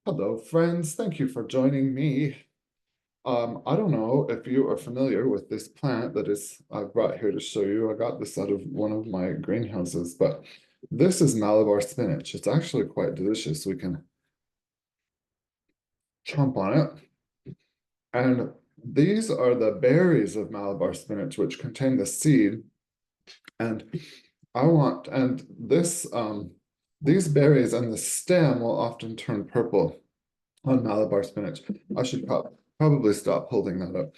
Hello, friends. Thank you for joining me. I don't know if you are familiar with this plant that is I brought here to show you. I got this out of one of my greenhouses, but this is Malabar spinach. It's actually quite delicious. We can chomp on it. And these are the berries of Malabar spinach, which contain the seed. And and these berries and the stem will often turn purple on Malabar spinach. I should probably stop holding that up.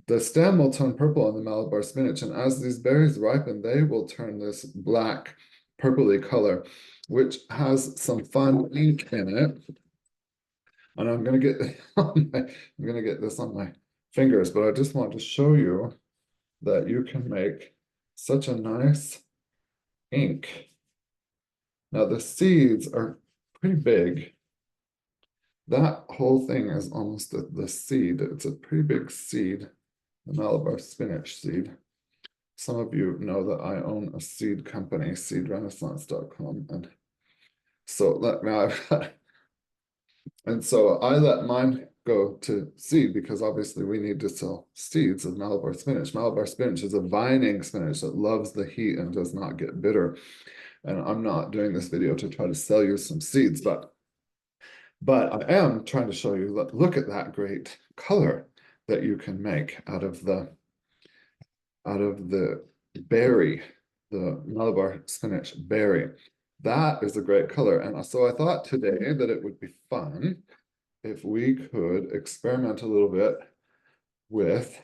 The stem will turn purple on the Malabar spinach, and as these berries ripen, they will turn this black, purpley color, which has some fun ink in it. And I'm gonna get I'm gonna get this on my fingers, but I just want to show you that you can make such a nice ink. Now the seeds are pretty big. That whole thing is almost the seed. It's a pretty big seed, the Malabar spinach seed. Some of you know that I own a seed company, seedrenaissance.com. And so I let mine go to seed because obviously we need to sell seeds of Malabar spinach. Malabar spinach is a vining spinach that loves the heat and does not get bitter. And I'm not doing this video to try to sell you some seeds, but I am trying to show you, look at that great color that you can make out of the berry, the Malabar spinach berry. That is a great color. And so I thought today that it would be fun if we could experiment a little bit with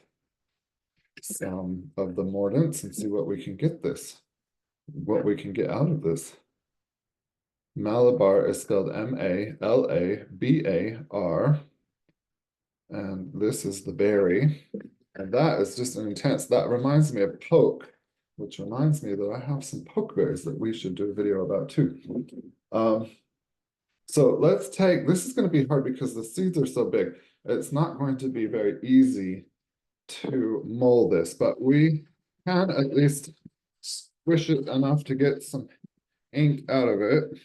some of the mordants and see what we can get out of this. Malabar is spelled Malabar, and this is the berry. And that is just an intense, that reminds me of poke, which reminds me that I have some pokeberries that we should do a video about too. So this is going to be hard because the seeds are so big. It's not going to be very easy to mold this, but we can at least squish it enough to get some ink out of it,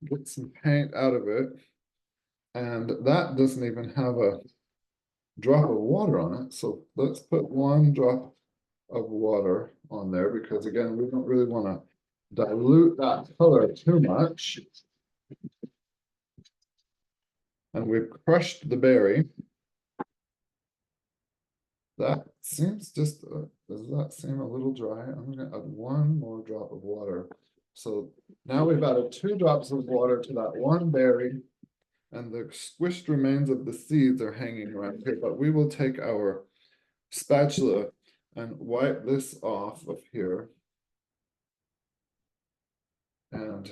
get some paint out of it. And that doesn't even have a drop of water on it. So let's put one drop of water on there because again, we don't really want to dilute that color too much. And we've crushed the berry. That seems does that seem a little dry? I'm gonna add one more drop of water. So now we've added 2 drops of water to that one berry, and the squished remains of the seeds are hanging around here, but we will take our spatula and wipe this off of here. And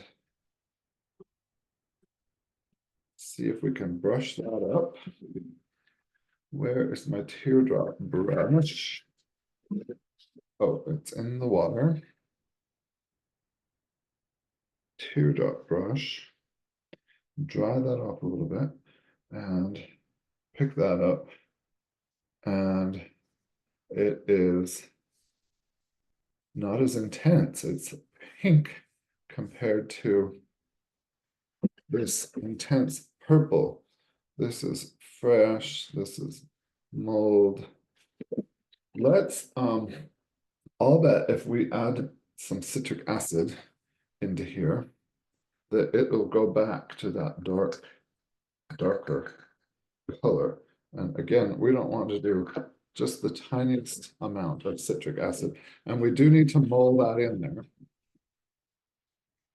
see if we can brush that up. Where is my teardrop brush? Oh, it's in the water. Teardrop brush. Dry that off a little bit and pick that up. And it is not as intense. It's pink compared to this intense purple. This is fresh. This is mold. I'll bet if we add some citric acid into here, that it will go back to that darker color. And again, we don't want to do just the tiniest amount of citric acid. And we do need to mold that in there.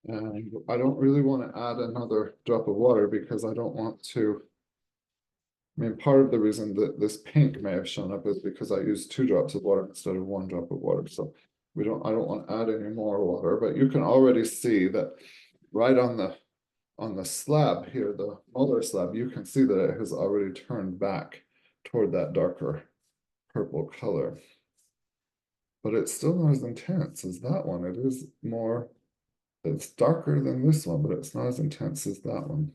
And I don't really want to add another drop of water because I don't want to. I mean, part of the reason that this pink may have shown up is because I used 2 drops of water instead of 1 drop of water. So I don't want to add any more water, but you can already see that right on the slab here, the molar slab, you can see that it has already turned back toward that darker purple color. But it's still not as intense as that one. It is more, it's darker than this one, but it's not as intense as that one.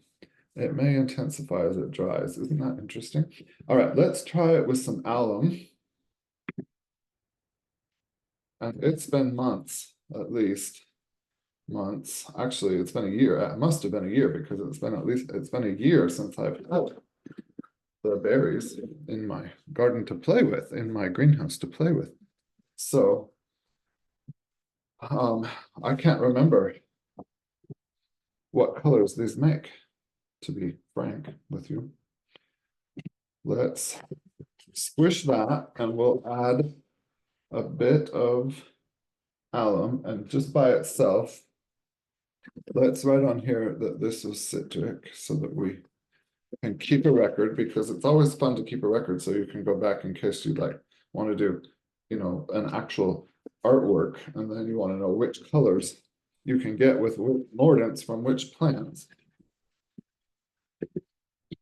It may intensify as it dries. Isn't that interesting? All right, let's try it with some alum. And it's been months, at least, months. Actually, it's been a year. It must have been a year because it's been a year since I've had the berries in my garden to play with, in my greenhouse to play with. So I can't remember what colors these make, to be frank with you. Let's squish that and we'll add a bit of alum, and just by itself, let's write on here that this was citric so that we can keep a record, because it's always fun to keep a record so you can go back in case you like want to do, an actual artwork, and then you want to know which colors you can get with mordants from which plants.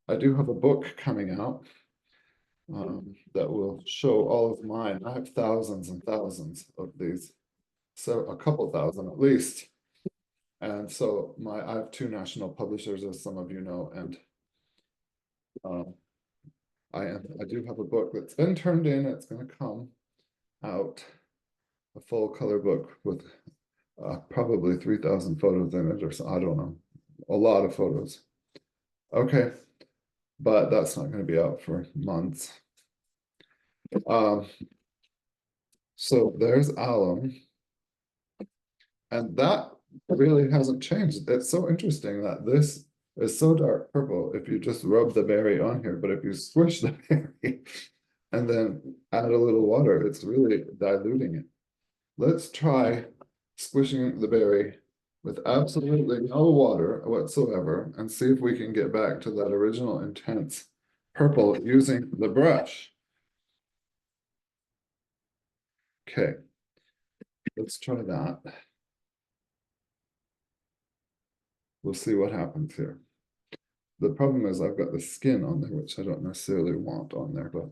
I do have a book coming out that will show all of mine. I have thousands and thousands of these, so a couple thousand at least. And so I have two national publishers, as some of you know, and I do have a book that's been turned in. It's going to come out, a full color book with probably 3,000 photos in it, or so, I don't know, a lot of photos. Okay, but that's not going to be out for months. So there's alum, and that really hasn't changed. It's so interesting that this is so dark purple if you just rub the berry on here, but if you squish the berry and then add a little water, it's really diluting it. Let's try squishing the berry with absolutely no water whatsoever and see if we can get back to that original intense purple using the brush. Okay, let's try that. We'll see what happens here. The problem is I've got the skin on there, which I don't necessarily want on there, but.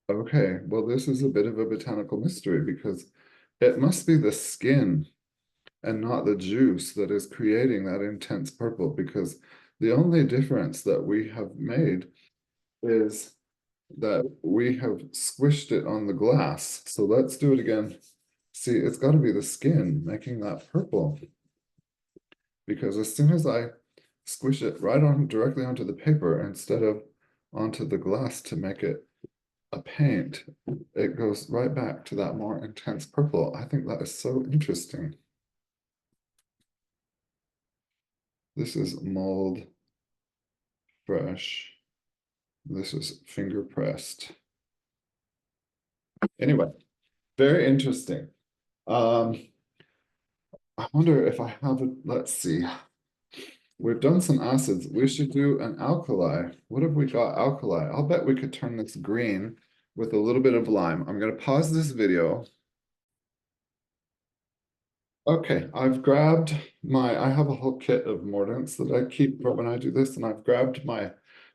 Okay, well, this is a bit of a botanical mystery because it must be the skin and not the juice that is creating that intense purple, because the only difference that we have made is that we have squished it on the glass. So let's do it again. See, it's got to be the skin making that purple, because as soon as I squish it right on directly onto the paper instead of onto the glass to make it a paint, it goes right back to that more intense purple. I think that is so interesting. This is mulled fresh. This is finger pressed. Anyway, very interesting. I wonder if I have it. Let's see. We've done some acids. We should do an alkali. What have we got alkali? I'll bet we could turn this green with a little bit of lime. I'm going to pause this video. Okay, I've grabbed I have a whole kit of mordants that I keep for when I do this, and I've grabbed my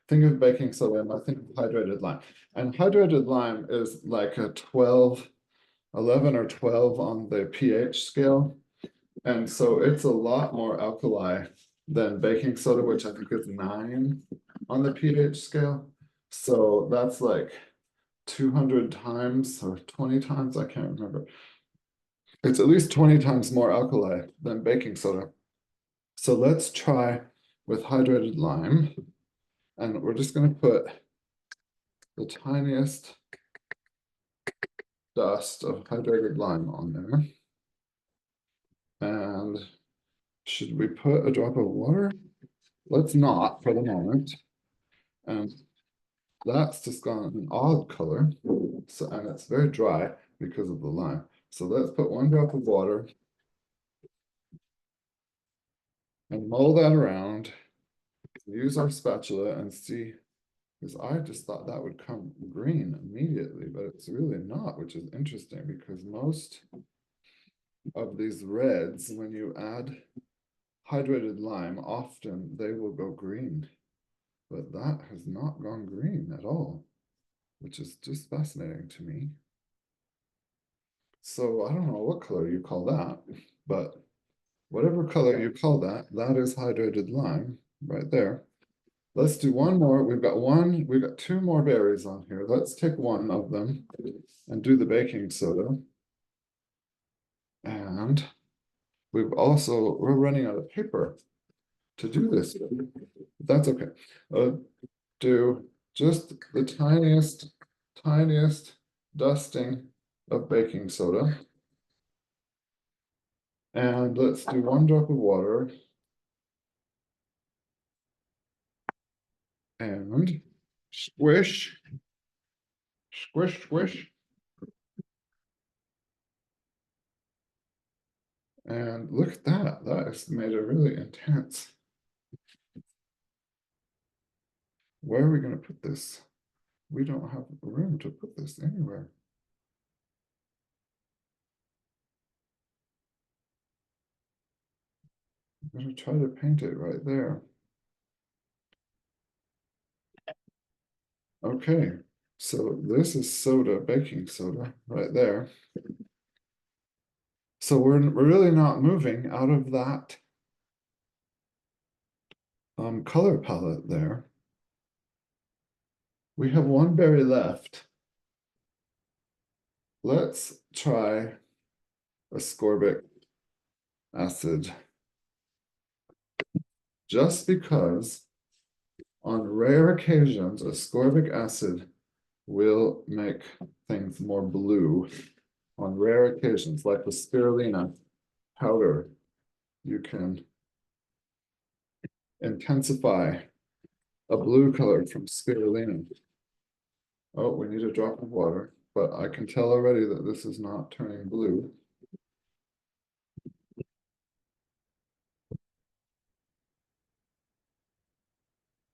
thing of baking soda and my thing of hydrated lime. And hydrated lime is like a 11 or 12 on the pH scale. And so it's a lot more alkali than baking soda, which I think is 9 on the pH scale. So that's like 200 times or 20 times, I can't remember. It's at least 20 times more alkali than baking soda. So let's try with hydrated lime. And we're just going to put the tiniest dust of hydrated lime on there. And should we put a drop of water? Let's not for the moment. And that's just gone an odd color. So, and it's very dry because of the lime. So let's put 1 drop of water and mull that around. Use our spatula and see, because I just thought that would come green immediately, but it's really not, which is interesting because most of these reds, when you add hydrated lime, often they will go green, but that has not gone green at all, which is just fascinating to me. So I don't know what color you call that, but whatever color you call that, that is hydrated lime right there. Let's do one more. We've got 2 more berries on here. Let's take one of them and do the baking soda. And we're running out of paper to do this. That's okay. Do just the tiniest dusting of baking soda. And let's do 1 drop of water. And squish, squish, squish. And look at that. That has made it really intense. Where are we going to put this? We don't have room to put this anywhere. I'm going to try to paint it right there. Okay, so this is soda, baking soda, right there. So we're really not moving out of that color palette there. We have 1 berry left. Let's try ascorbic acid. Just because on rare occasions, ascorbic acid will make things more blue. On rare occasions, like the spirulina powder, you can intensify a blue color from spirulina. Oh, we need a drop of water, but I can tell already that this is not turning blue.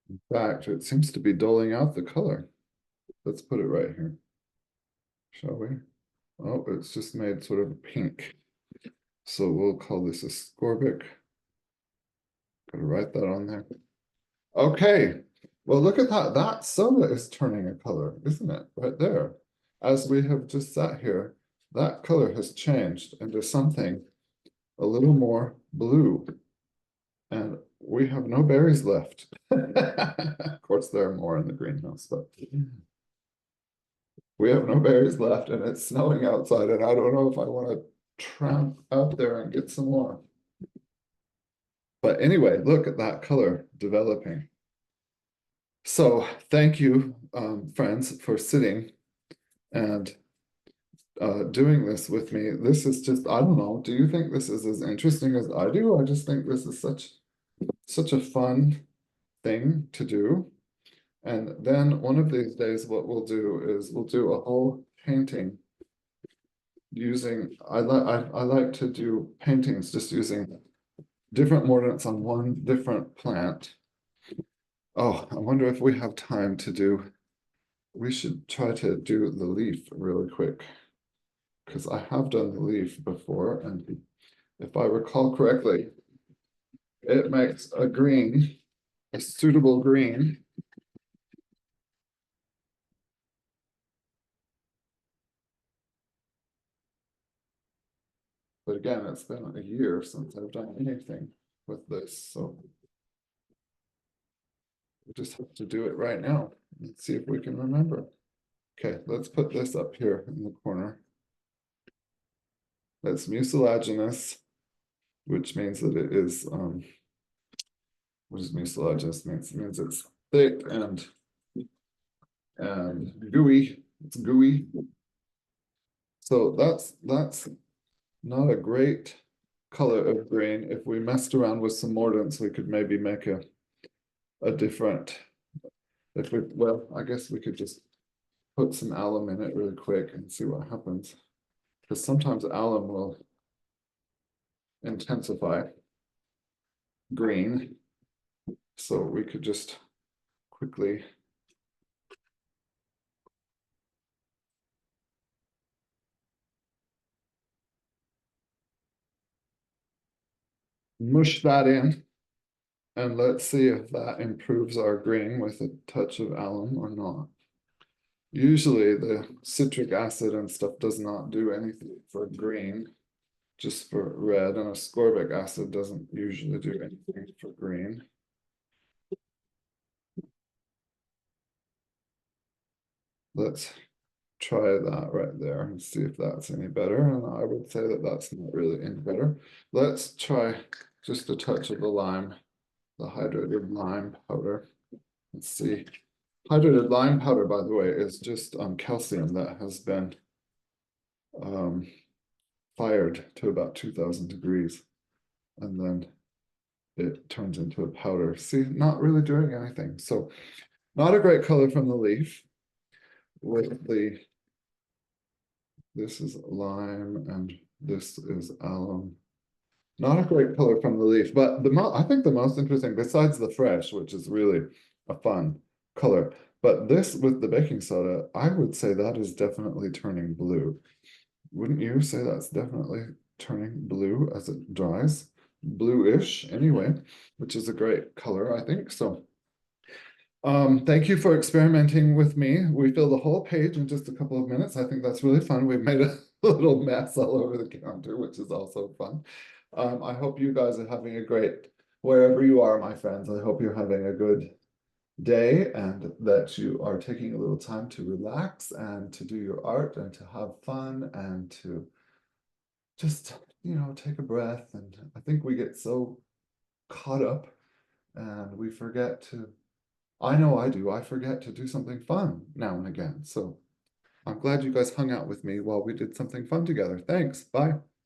In fact, it seems to be doling out the color. Let's put it right here, shall we? Oh, it's just made sort of pink. So we'll call this ascorbic. Gotta write that on there. Okay, well, look at that. That soda is turning a color, isn't it? Right there. As we have just sat here, that color has changed into something a little more blue. And we have no berries left. Of course, there are more in the greenhouse, but we have no berries left and it's snowing outside and I don't know if I want to tramp out there and get some more. But anyway, look at that color developing. So thank you, friends, for sitting and doing this with me. This is just, I don't know, do you think this is as interesting as I do? I just think this is such a fun thing to do. And then one of these days, what we'll do is we'll do a whole painting using, I like to do paintings just using different mordants on one different plant. Oh, I wonder if we have time to do, we should try to do the leaf really quick. Because I have done the leaf before, and if I recall correctly, it makes a green, a suitable green. But again, it's been a year since I've done anything with this, so we just have to do it right now and see if we can remember. Okay, let's put this up here in the corner. That's mucilaginous, which means that it is, what does mucilaginous means? It means it's thick and gooey. It's gooey. So that's not a great color of green. If we messed around with some mordants, we could maybe make a different, if we, well, I guess we could just put some alum in it really quick and see what happens. Because sometimes alum will intensify green. So we could just quickly mush that in. And let's see if that improves our green with a touch of alum or not. Usually the citric acid and stuff does not do anything for green, just for red, and ascorbic acid doesn't usually do anything for green. Let's try that right there and see if that's any better. And I would say that that's not really any better. Let's try just a touch of the lime, the hydrated lime powder. Let's see. Hydrated lime powder, by the way, is just calcium that has been um, fired to about 2000 degrees. And then it turns into a powder. See, not really doing anything. So not a great color from the leaf. With the, this is lime and this is alum. Not a great color from the leaf, but I think the most interesting, besides the fresh, which is really a fun color, but this with the baking soda, I would say that is definitely turning blue. Wouldn't you say that's definitely turning blue as it dries? Bluish anyway, which is a great color, I think. So thank you for experimenting with me. We filled the whole page in just a couple of minutes. I think that's really fun. We've made a little mess all over the counter, which is also fun. I hope you guys are having a great, wherever you are, my friends, I hope you're having a good day and that you are taking a little time to relax and to do your art and to have fun and to just, take a breath. And I think we get so caught up and we forget to, I know I do, I forget to do something fun now and again. So I'm glad you guys hung out with me while we did something fun together. Thanks. Bye.